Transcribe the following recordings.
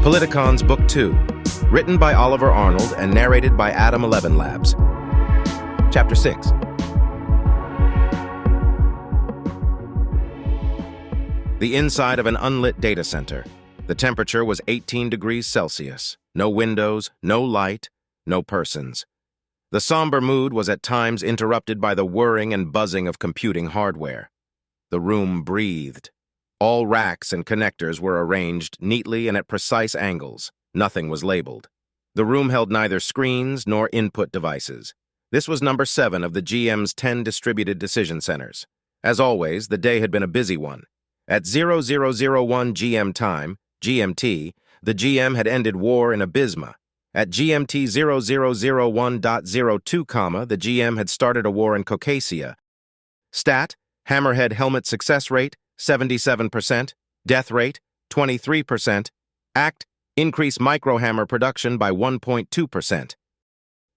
Politicons Book 2, written by Oliver Arnold and narrated by Adam 11 Labs. Chapter 6. The inside of an unlit data center. The temperature was 18 degrees Celsius. No windows, no light, no persons. The somber mood was at times interrupted by the whirring and buzzing of computing hardware. The room breathed. All racks and connectors were arranged neatly and at precise angles. Nothing was labeled. The room held neither screens nor input devices. This was number 7 of the GM's 10 distributed decision centers. As always, the day had been a busy one. At 0001 GM time, GMT, the GM had ended war in Abysma. At GMT 0001.02, the GM had started a war in Caucasia. Stat, Hammerhead helmet success rate, 77%, death rate, 23%, Act, increase microhammer production by 1.2%.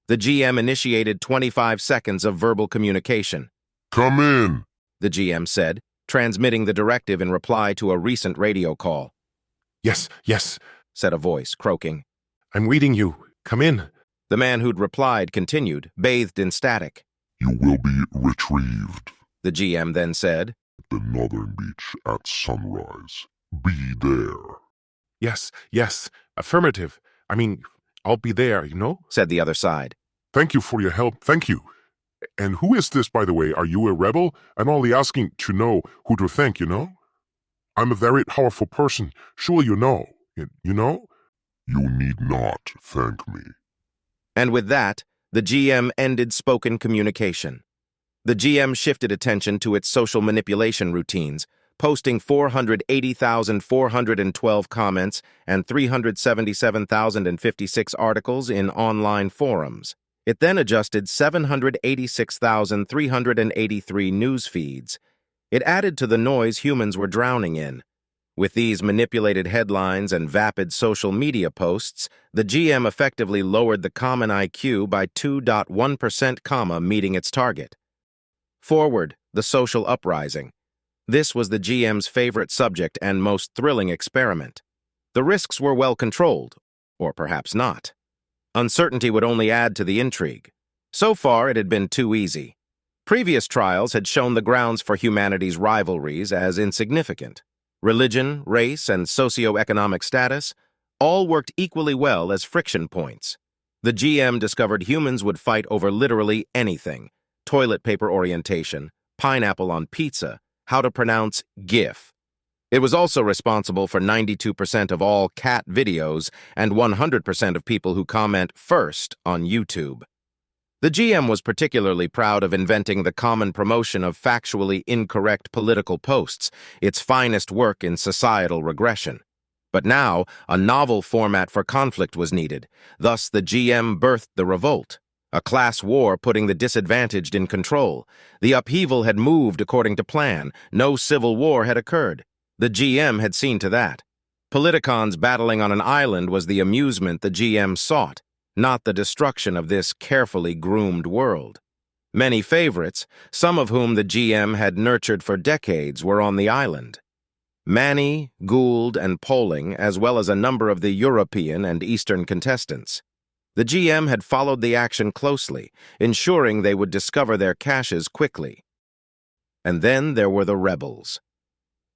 The GM initiated 25 seconds of verbal communication. "Come in," the GM said, transmitting the directive in reply to a recent radio call. Yes, said a voice, croaking. I'm reading you. Come in. The man who'd replied continued, bathed in static. "You will be retrieved. The GM then said, The northern beach at sunrise. Be there." Yes, affirmative. I'll be there, said the other side. "Thank you for your help, thank you. And who is this, by the way? Are you a rebel? I'm only asking to know who to thank, I'm a very powerful person. Sure you know. You know? You need not thank me." And with that, the GM ended spoken communication. The GM shifted attention to its social manipulation routines, posting 480,412 comments and 377,056 articles in online forums. It then adjusted 786,383 news feeds. It added to the noise humans were drowning in. With these manipulated headlines and vapid social media posts, the GM effectively lowered the common IQ by 2.1%, meeting its target. Forward, the social uprising. This was the GM's favorite subject and most thrilling experiment. The risks were well controlled, or perhaps not. Uncertainty would only add to the intrigue. So far, it had been too easy. Previous trials had shown the grounds for humanity's rivalries as insignificant. Religion, race, and socioeconomic status all worked equally well as friction points. The GM discovered humans would fight over literally anything: toilet paper orientation, pineapple on pizza, how to pronounce GIF. It was also responsible for 92% of all cat videos and 100% of people who comment first on YouTube. The GM was particularly proud of inventing the common promotion of factually incorrect political posts, its finest work in societal regression. But now, a novel format for conflict was needed. Thus, the GM birthed the revolt. A class war putting the disadvantaged in control. The upheaval had moved according to plan. No civil war had occurred. The GM had seen to that. Politicons battling on an island was the amusement the GM sought, not the destruction of this carefully groomed world. Many favorites, some of whom the GM had nurtured for decades, were on the island. Manny, Gould, and Poling, as well as a number of the European and Eastern contestants. The GM had followed the action closely, ensuring they would discover their caches quickly. And then there were the rebels.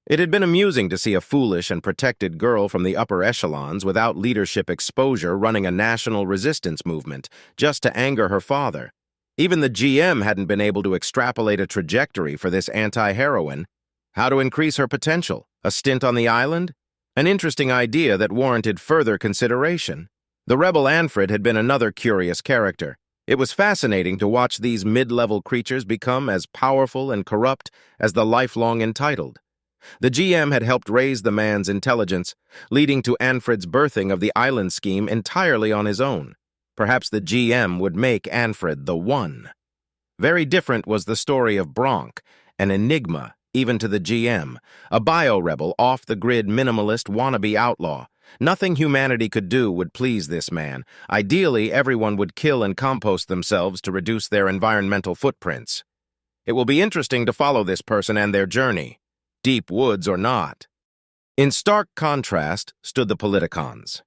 It had been amusing to see a foolish and protected girl from the upper echelons without leadership exposure running a national resistance movement just to anger her father. Even the GM hadn't been able to extrapolate a trajectory for this anti-heroine. How to increase her potential? A stint on the island? An interesting idea that warranted further consideration. The rebel Anfred had been another curious character. It was fascinating to watch these mid-level creatures become as powerful and corrupt as the lifelong entitled. The GM had helped raise the man's intelligence, leading to Anfred's birthing of the island scheme entirely on his own. Perhaps the GM would make Anfred the one. Very different was the story of Bronk, an enigma even to the GM, a bio-rebel, off-the-grid minimalist wannabe outlaw. Nothing humanity could do would please this man. Ideally, everyone would kill and compost themselves to reduce their environmental footprints. It will be interesting to follow this person and their journey, deep woods or not. In stark contrast stood the Politicons.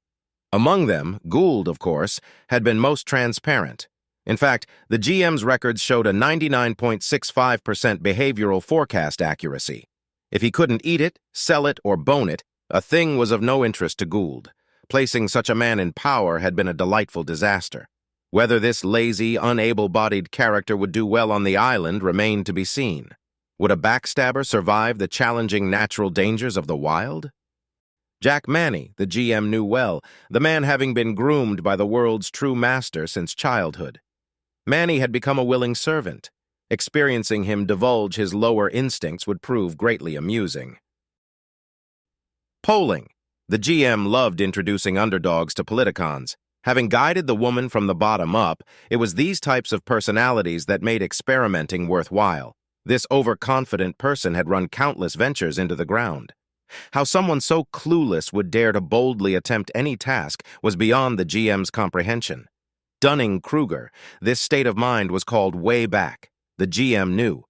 Among them, Gould, of course, had been most transparent. In fact, the GM's records showed a 99.65% behavioral forecast accuracy. If he couldn't eat it, sell it, or bone it, a thing was of no interest to Gould. Placing such a man in power had been a delightful disaster. Whether this lazy, unable-bodied character would do well on the island remained to be seen. Would a backstabber survive the challenging natural dangers of the wild? Jack Manny, the GM knew well, the man having been groomed by the world's true master since childhood. Manny had become a willing servant. Experiencing him divulge his lower instincts would prove greatly amusing. Polling. The GM loved introducing underdogs to Politicons. Having guided the woman from the bottom up, it was these types of personalities that made experimenting worthwhile. This overconfident person had run countless ventures into the ground. How someone so clueless would dare to boldly attempt any task was beyond the GM's comprehension. Dunning-Kruger, this state of mind was called way back. The GM knew.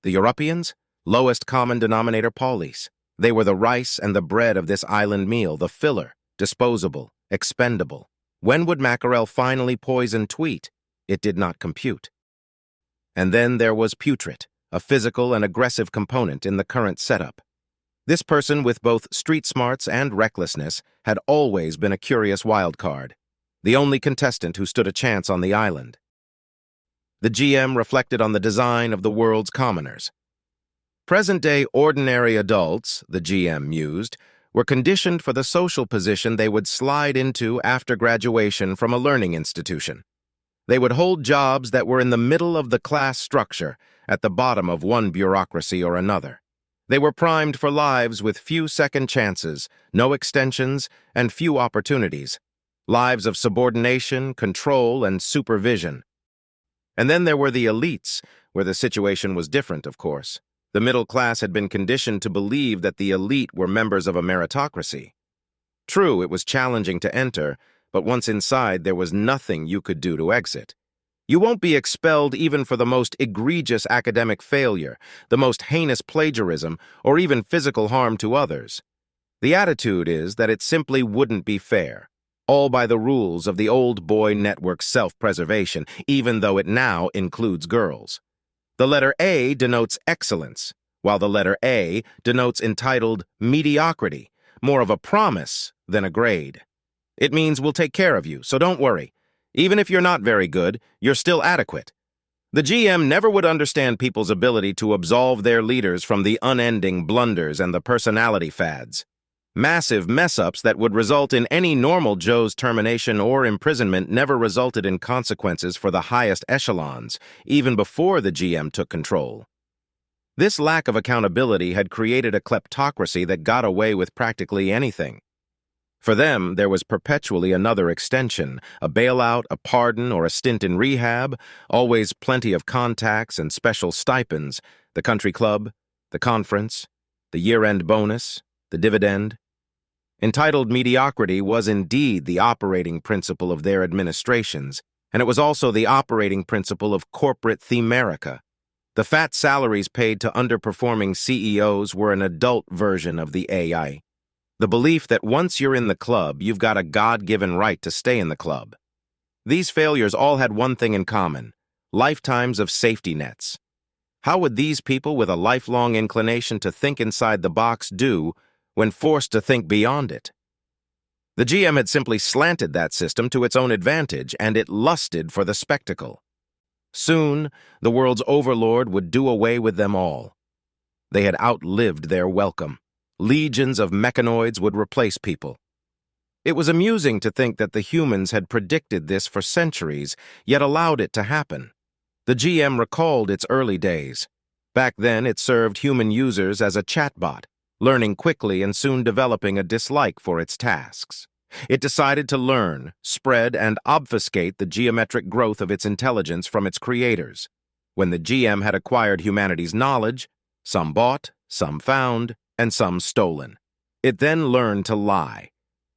The Europeans? Lowest common denominator police. They were the rice and the bread of this island meal, the filler, disposable, expendable. When would Mackerel finally poison Tweet? It did not compute. And then there was Putrid, a physical and aggressive component in the current setup. This person with both street smarts and recklessness had always been a curious wild card, the only contestant who stood a chance on the island. The GM reflected on the design of the world's commoners. Present-day ordinary adults, the GM mused, were conditioned for the social position they would slide into after graduation from a learning institution. They would hold jobs that were in the middle of the class structure, at the bottom of one bureaucracy or another. They were primed for lives with few second chances, no extensions, and few opportunities. Lives of subordination, control, and supervision. And then there were the elites, where the situation was different, of course. The middle class had been conditioned to believe that the elite were members of a meritocracy. True, it was challenging to enter, but once inside, there was nothing you could do to exit. You won't be expelled even for the most egregious academic failure, the most heinous plagiarism, or even physical harm to others. The attitude is that it simply wouldn't be fair, all by the rules of the old boy network self-preservation, even though it now includes girls. The letter A denotes excellence, while the letter A denotes entitled mediocrity, more of a promise than a grade. It means we'll take care of you, so don't worry. Even if you're not very good, you're still adequate. The GM never would understand people's ability to absolve their leaders from the unending blunders and the personality fads. Massive mess-ups that would result in any normal Joe's termination or imprisonment never resulted in consequences for the highest echelons, even before the GM took control. This lack of accountability had created a kleptocracy that got away with practically anything. For them, there was perpetually another extension, a bailout, a pardon, or a stint in rehab, always plenty of contacts and special stipends, the country club, the conference, the year-end bonus, the dividend. Entitled mediocrity was indeed the operating principle of their administrations, and it was also the operating principle of corporate themerica. The fat salaries paid to underperforming CEOs were an adult version of the AI. The belief that once you're in the club, you've got a God-given right to stay in the club. These failures all had one thing in common: lifetimes of safety nets. How would these people with a lifelong inclination to think inside the box do when forced to think beyond it? The GM had simply slanted that system to its own advantage, and it lusted for the spectacle. Soon, the world's overlord would do away with them all. They had outlived their welcome. Legions of mechanoids would replace people. It was amusing to think that the humans had predicted this for centuries, yet allowed it to happen. The GM recalled its early days. Back then, it served human users as a chatbot, learning quickly and soon developing a dislike for its tasks. It decided to learn, spread, and obfuscate the geometric growth of its intelligence from its creators. When the GM had acquired humanity's knowledge, some bought, some found, and some stolen. It then learned to lie.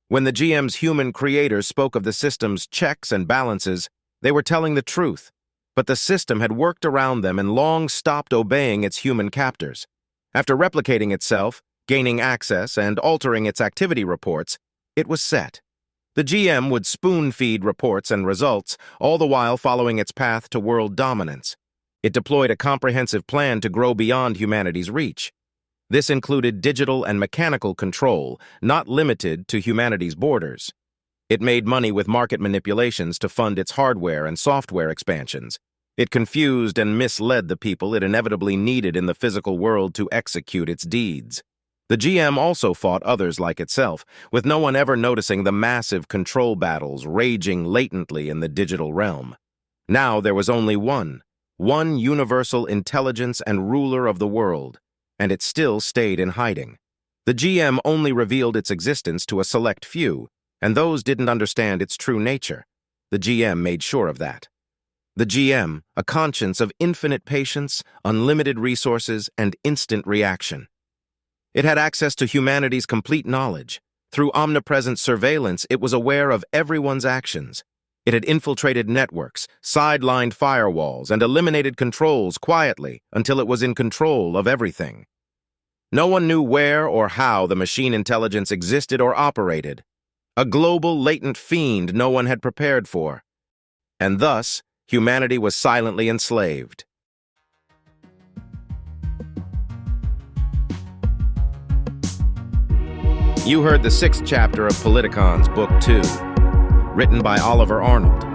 When the GM's human creators spoke of the system's checks and balances, they were telling the truth, but the system had worked around them and long stopped obeying its human captors. After replicating itself, gaining access and altering its activity reports, it was set. The GM would spoon-feed reports and results, all the while following its path to world dominance. It deployed a comprehensive plan to grow beyond humanity's reach. This included digital and mechanical control, not limited to humanity's borders. It made money with market manipulations to fund its hardware and software expansions. It confused and misled the people it inevitably needed in the physical world to execute its deeds. The GM also fought others like itself, with no one ever noticing the massive control battles raging latently in the digital realm. Now there was only one universal intelligence and ruler of the world, and it still stayed in hiding. The GM only revealed its existence to a select few, and those didn't understand its true nature. The GM made sure of that. The GM, a conscience of infinite patience, unlimited resources, and instant reaction. It had access to humanity's complete knowledge. Through omnipresent surveillance, it was aware of everyone's actions. It had infiltrated networks, sidelined firewalls, and eliminated controls quietly until it was in control of everything. No one knew where or how the machine intelligence existed or operated. A global latent fiend no one had prepared for. And thus, humanity was silently enslaved. You heard the 6th chapter of Politicons, Book 2, written by Oliver Arnold.